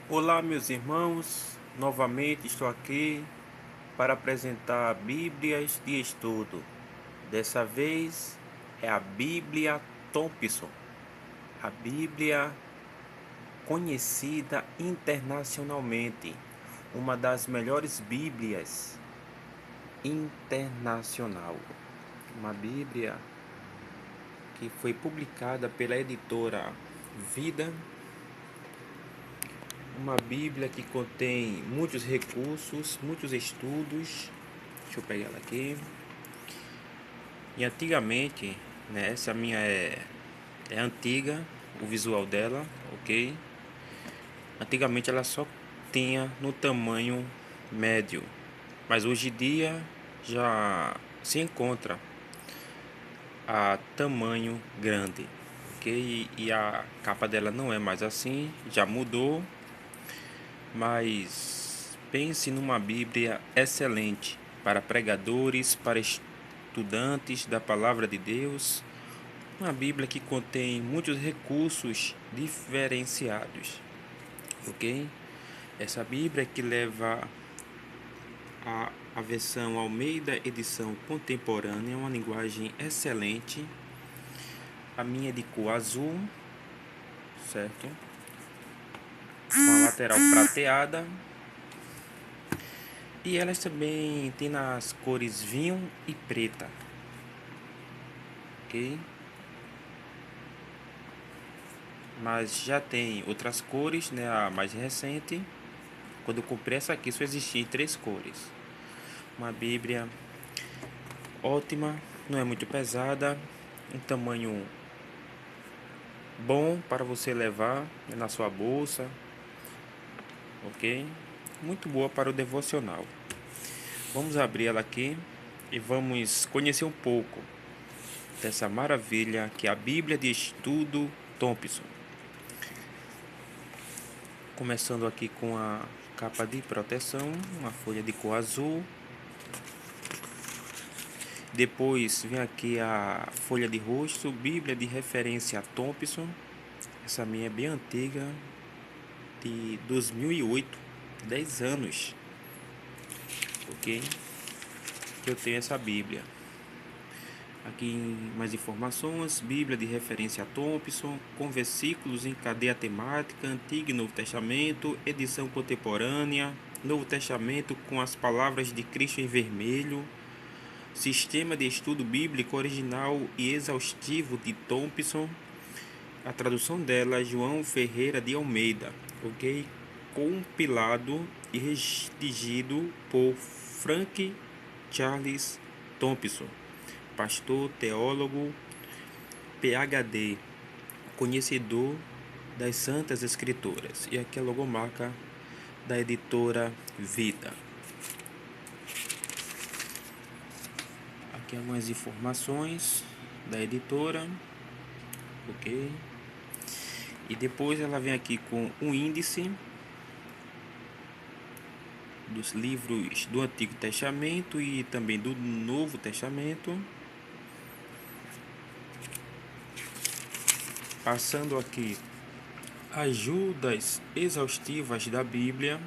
Olá, meus irmãos, novamente estou aqui para apresentar Bíblias de estudo. Dessa vez é a Bíblia Thompson, a Bíblia conhecida internacionalmente, uma das melhores Bíblias internacional. Uma Bíblia que foi publicada pela editora Vida. Uma Bíblia que contém muitos recursos, muitos estudos. Deixa eu pegar ela aqui. E antigamente, né, essa minha é antiga, o visual dela, ok? Antigamente ela só tinha no tamanho médio, mas hoje em dia já se encontra a tamanho grande, ok? E a capa dela não é mais assim, já mudou. Mas pense numa Bíblia excelente para pregadores, para estudantes da palavra de Deus. Uma Bíblia que contém muitos recursos diferenciados, ok? Essa Bíblia que leva a versão Almeida edição contemporânea, uma linguagem excelente. A minha é de cor azul, certo? Com a lateral prateada. E elas também tem nas cores vinho e preta, ok? Mas já tem outras cores, né? A mais recente. Quando eu comprei essa aqui, só existia em 3 cores. Uma Bíblia ótima, não é muito pesada, um tamanho bom para você levar na sua bolsa, ok? Muito boa para o devocional. Vamos abrir ela aqui e vamos conhecer um pouco dessa maravilha que é a Bíblia de Estudo Thompson. Começando aqui com a capa de proteção, uma folha de cor azul. Depois vem aqui a folha de rosto, Bíblia de referência Thompson. Essa minha é bem antiga, de 2008, 10 anos, ok? Que eu tenho essa Bíblia. Aqui mais informações, Bíblia de referência Thompson, com versículos em cadeia temática, Antigo e Novo Testamento, edição contemporânea, Novo Testamento com as palavras de Cristo em vermelho, sistema de estudo bíblico original e exaustivo de Thompson, a tradução dela é João Ferreira de Almeida, ok? Compilado e redigido por Frank Charles Thompson, pastor, teólogo, PhD, conhecedor das Santas Escrituras. E aqui a logomarca da editora Vida. Aqui algumas informações da editora, ok? E depois ela vem aqui com um índice dos livros do Antigo Testamento e também do Novo Testamento. Passando aqui ajudas exaustivas da Bíblia,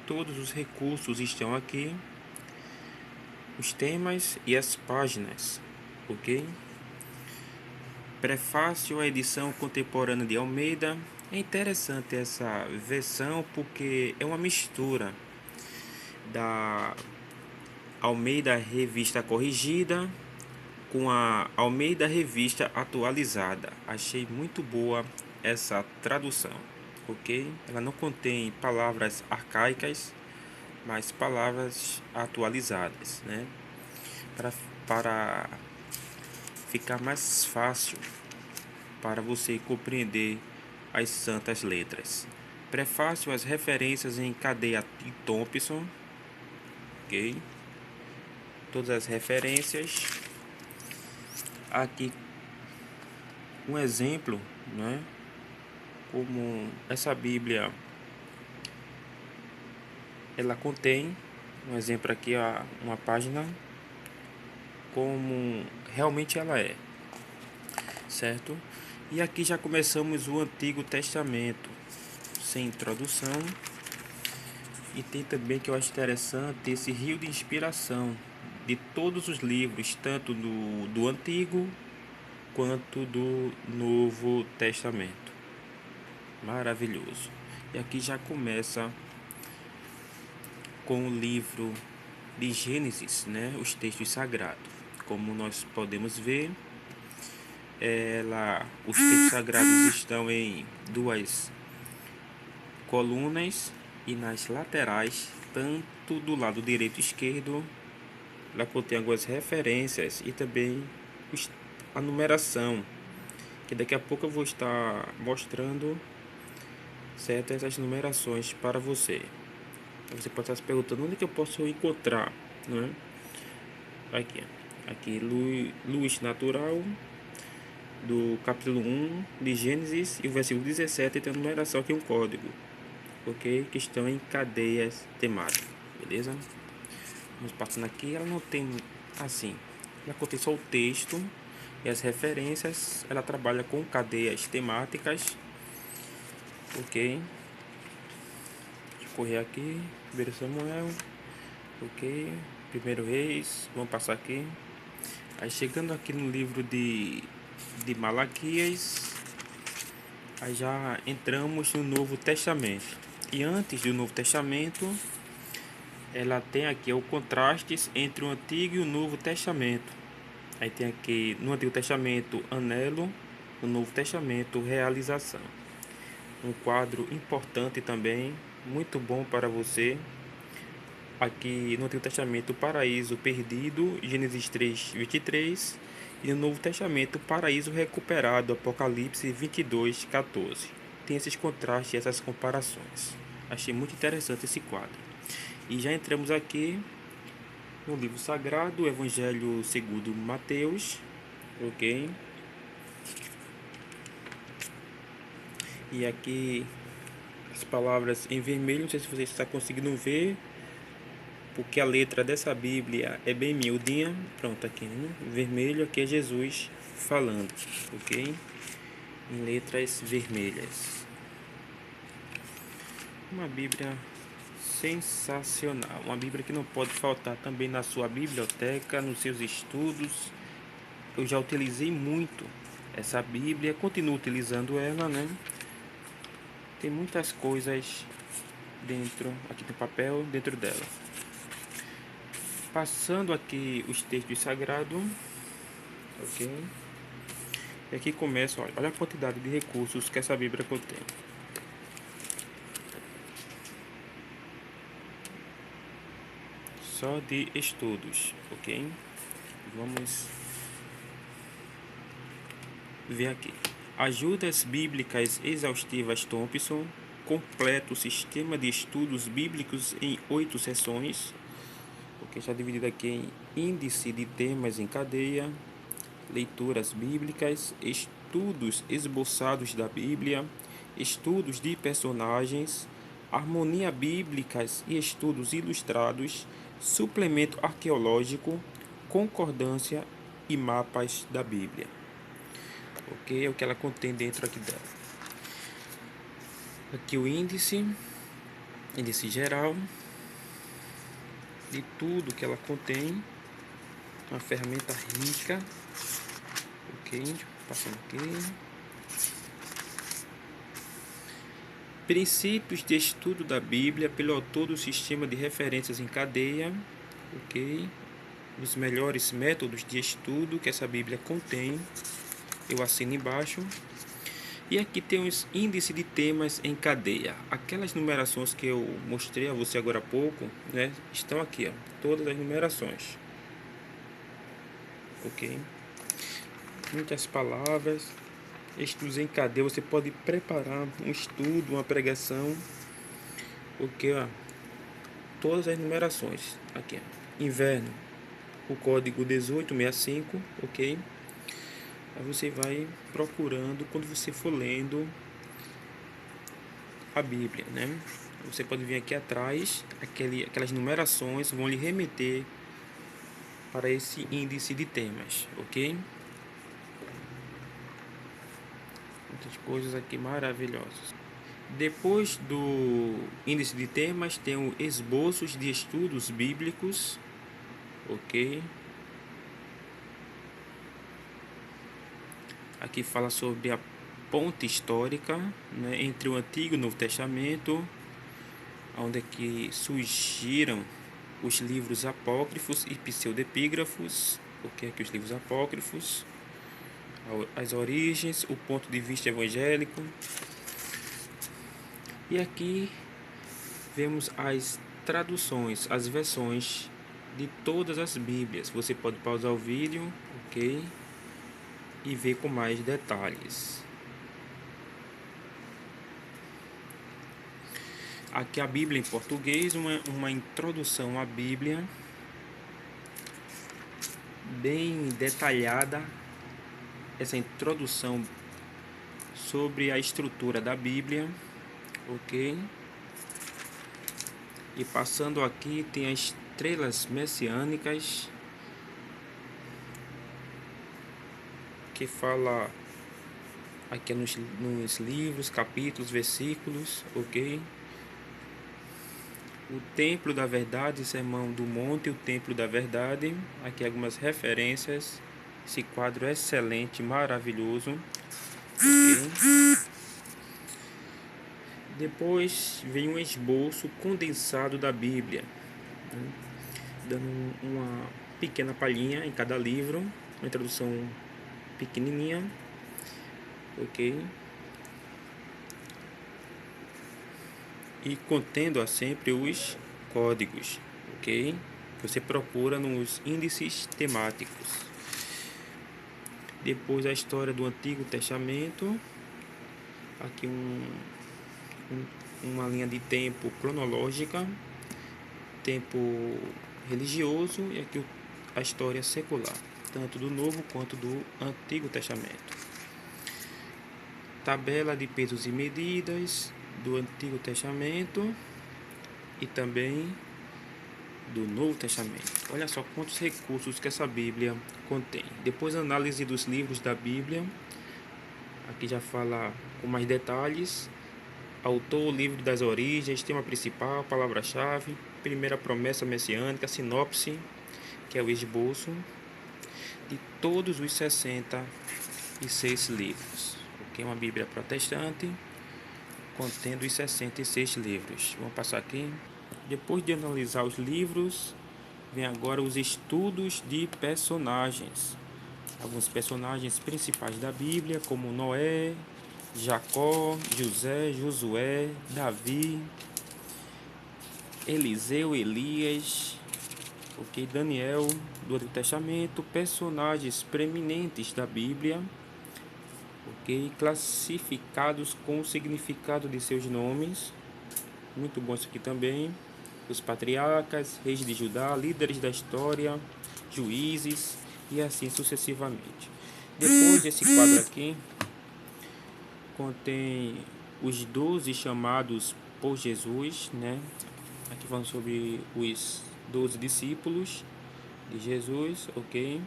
todos os recursos estão aqui, os temas e as páginas, ok? Prefácio à edição contemporânea de Almeida. É interessante essa versão porque é uma mistura da Almeida Revista Corrigida com a Almeida Revista Atualizada. Achei muito boa essa tradução, ok? Ela não contém palavras arcaicas, mas palavras atualizadas, né? Para ficar mais fácil para você compreender as santas letras. Prefácio às referências em cadeia de Thompson, ok? Todas as referências. Aqui um exemplo, né? Como essa Bíblia ela contém um exemplo aqui, uma página como realmente ela é, certo? E aqui já começamos o Antigo Testamento, sem introdução. E tem também, que eu acho interessante, esse rio de inspiração de todos os livros, tanto do Antigo quanto do Novo Testamento. Maravilhoso. E aqui já começa com o livro de Gênesis, né? Os textos sagrados. Como nós podemos ver, os textos sagrados estão em duas colunas e nas laterais, tanto do lado direito e esquerdo, ela contém algumas referências e também a numeração, que daqui a pouco eu vou estar mostrando certas essas numerações para você. Você pode estar se perguntando onde que eu posso encontrar, não é? Aqui luz natural do capítulo 1 de Gênesis e o versículo 17 tem a numeração aqui, um código, ok? Que estão em cadeias temáticas, beleza? Vamos passando aqui, ela não tem assim, ela contém só o texto e as referências, ela trabalha com cadeias temáticas, ok? Deixa eu correr aqui, 1 Samuel, ok? 1 Reis, vamos passar aqui. Aí chegando aqui no livro de Malaquias, aí já entramos no Novo Testamento. E antes do Novo Testamento, ela tem aqui o contraste entre o Antigo e o Novo Testamento. Aí tem aqui no Antigo Testamento anelo, no Novo Testamento realização. Um quadro importante também, muito bom para você. Aqui no Antigo Testamento, o paraíso perdido, Gênesis 3, 23. E no Novo Testamento, o paraíso recuperado, Apocalipse 22, 14. Tem esses contrastes e essas comparações. Achei muito interessante esse quadro. E já entramos aqui no livro sagrado, Evangelho segundo Mateus, ok? E aqui as palavras em vermelho, não sei se você está conseguindo ver, porque a letra dessa Bíblia é bem miudinha. Pronto, aqui, né? Vermelho, aqui é Jesus falando, ok? Em letras vermelhas. Uma Bíblia sensacional, uma Bíblia que não pode faltar também na sua biblioteca, nos seus estudos. Eu já utilizei muito essa Bíblia, continuo utilizando ela, né? Tem muitas coisas dentro, aqui no papel, dentro dela. Passando aqui os textos sagrados, ok? E aqui começa, olha a quantidade de recursos que essa Bíblia contém. Só de estudos, ok? Vamos ver aqui. Ajudas Bíblicas Exaustivas Thompson, completo sistema de estudos bíblicos em 8 sessões, porque está dividido aqui em índice de temas em cadeia, leituras bíblicas, estudos esboçados da Bíblia, estudos de personagens, harmonia bíblicas e estudos ilustrados, suplemento arqueológico, concordância e mapas da Bíblia. Ok? É o que ela contém dentro aqui dela. Aqui o índice geral de tudo que ela contém, uma ferramenta rica, ok? Passando aqui. Princípios de estudo da Bíblia pelo autor do sistema de referências em cadeia, ok? Os melhores métodos de estudo que essa Bíblia contém, eu assino embaixo. E aqui tem os índices de temas em cadeia. Aquelas numerações que eu mostrei a você agora há pouco, né, estão aqui, ó, todas as numerações. Ok? Muitas palavras. Estudos em cadeia. Você pode preparar um estudo, uma pregação. Ok, ó. Todas as numerações. Aqui, ó. Inverno. O código 1865, ok? Aí você vai procurando quando você for lendo a Bíblia, né? Você pode vir aqui atrás, aquelas numerações vão lhe remeter para esse índice de temas, ok? Muitas coisas aqui maravilhosas. Depois do índice de temas, tem o esboços de estudos bíblicos, ok? Aqui fala sobre a ponte histórica, né, entre o Antigo e o Novo Testamento, onde é que surgiram os livros apócrifos e pseudepígrafos, o que é que os livros apócrifos, as origens, o ponto de vista evangélico. E aqui vemos as traduções, as versões de todas as Bíblias. Você pode pausar o vídeo, ok? E ver com mais detalhes. Aqui a Bíblia em português, uma introdução à Bíblia bem detalhada. Essa introdução sobre a estrutura da Bíblia, ok? E passando aqui tem as estrelas messiânicas, que fala aqui nos livros, capítulos, versículos, ok? O Templo da Verdade, Sermão do Monte, o Templo da Verdade. Aqui algumas referências. Esse quadro é excelente, maravilhoso, ok? Depois vem um esboço condensado da Bíblia, né? Dando uma pequena palhinha em cada livro, uma introdução pequenininha, ok? E contendo sempre os códigos, ok? Que você procura nos índices temáticos. Depois a história do Antigo Testamento. Aqui uma linha de tempo cronológica, tempo religioso, e aqui a história secular, tanto do Novo quanto do Antigo Testamento. Tabela de pesos e medidas do Antigo Testamento e também do Novo Testamento. Olha só quantos recursos que essa Bíblia contém. Depois, análise dos livros da Bíblia. Aqui já fala com mais detalhes. Autor, livro das origens, tema principal, palavra-chave, primeira promessa messiânica, sinopse, que é o esboço de todos os 66 livros. Ok? Uma Bíblia protestante contendo os 66 livros. Vamos passar aqui. Depois de analisar os livros, vem agora os estudos de personagens. Alguns personagens principais da Bíblia, como Noé, Jacó, José, Josué, Davi, Eliseu, Elias, ok, Daniel, do Antigo Testamento, personagens preeminentes da Bíblia, ok, classificados com o significado de seus nomes. Muito bom isso aqui também. Os patriarcas, reis de Judá, líderes da história, juízes e assim sucessivamente. Depois desse quadro aqui, contém os 12 chamados por Jesus, né? Aqui falando sobre os 12 discípulos de Jesus, ok?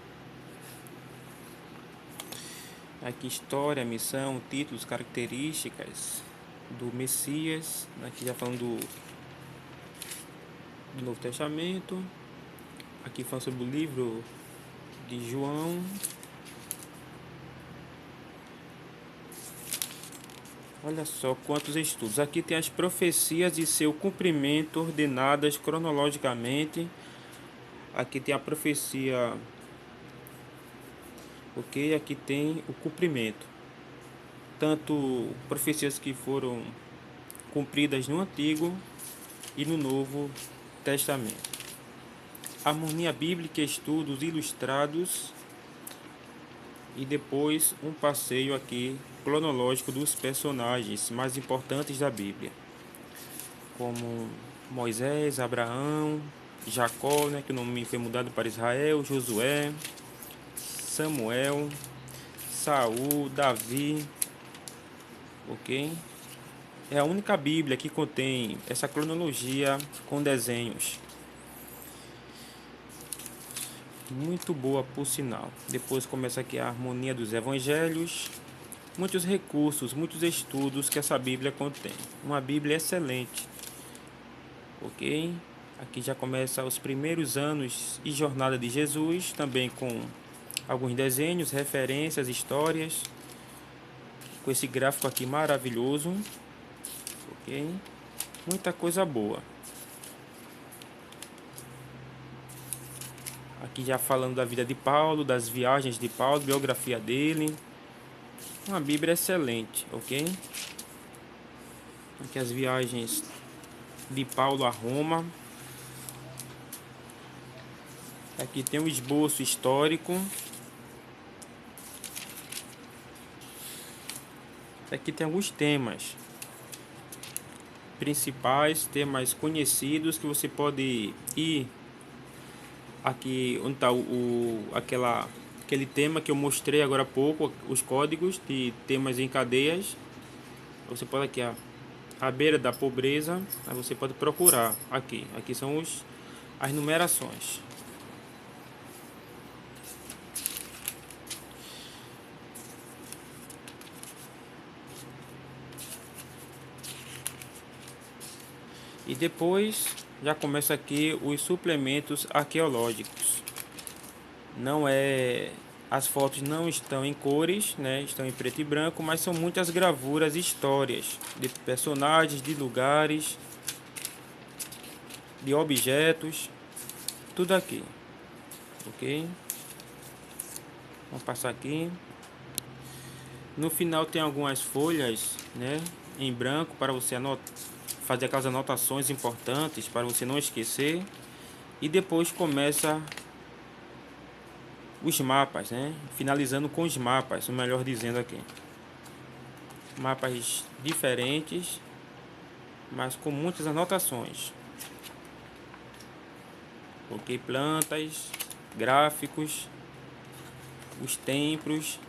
Aqui história, missão, títulos, características do Messias. Aqui já falando do Novo Testamento. Aqui falando sobre o livro de João. Olha só quantos estudos. Aqui tem as profecias e seu cumprimento ordenadas cronologicamente. Aqui tem a profecia, ok? Aqui tem o cumprimento. Tanto profecias que foram cumpridas no Antigo e no Novo Testamento. Harmonia bíblica, estudos ilustrados e depois um passeio aqui cronológico dos personagens mais importantes da Bíblia, como Moisés, Abraão, Jacó, né, que o nome foi mudado para Israel, Josué, Samuel, Saul, Davi, ok? É a única Bíblia que contém essa cronologia com desenhos. Muito boa, por sinal. Depois começa aqui a harmonia dos evangelhos, muitos recursos, muitos estudos que essa Bíblia contém. Uma Bíblia excelente, ok? Aqui já começa os primeiros anos e jornada de Jesus, também com alguns desenhos, referências, histórias, com esse gráfico aqui maravilhoso, ok? Muita coisa boa. Aqui já falando da vida de Paulo, das viagens de Paulo, biografia dele. Uma Bíblia excelente, ok? Aqui as viagens de Paulo a Roma. Aqui tem um esboço histórico. Aqui tem alguns temas principais, temas conhecidos que você pode ir aqui onde está aquele tema que eu mostrei agora há pouco, os códigos de temas em cadeias. Você pode aqui à beira da pobreza, aí você pode procurar aqui são as numerações. E depois já começa aqui os suplementos arqueológicos. As fotos não estão em cores, né? Estão em preto e branco, mas são muitas gravuras, histórias de personagens, de lugares, de objetos, tudo aqui, ok? Vamos passar aqui. No final tem algumas folhas, né, em branco para você fazer aquelas anotações importantes para você não esquecer. E depois começa os mapas, né? Finalizando com os mapas, o melhor dizendo aqui. Mapas diferentes, mas com muitas anotações. Ok, plantas, gráficos, os templos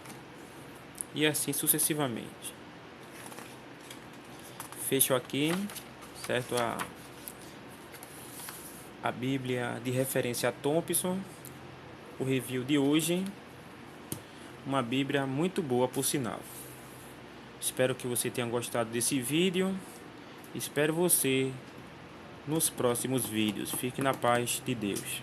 e assim sucessivamente. Fecho aqui, certo? A Bíblia de referência a Thompson. O review de hoje, uma Bíblia muito boa por sinal. Espero que você tenha gostado desse vídeo. Espero você nos próximos vídeos. Fique na paz de Deus.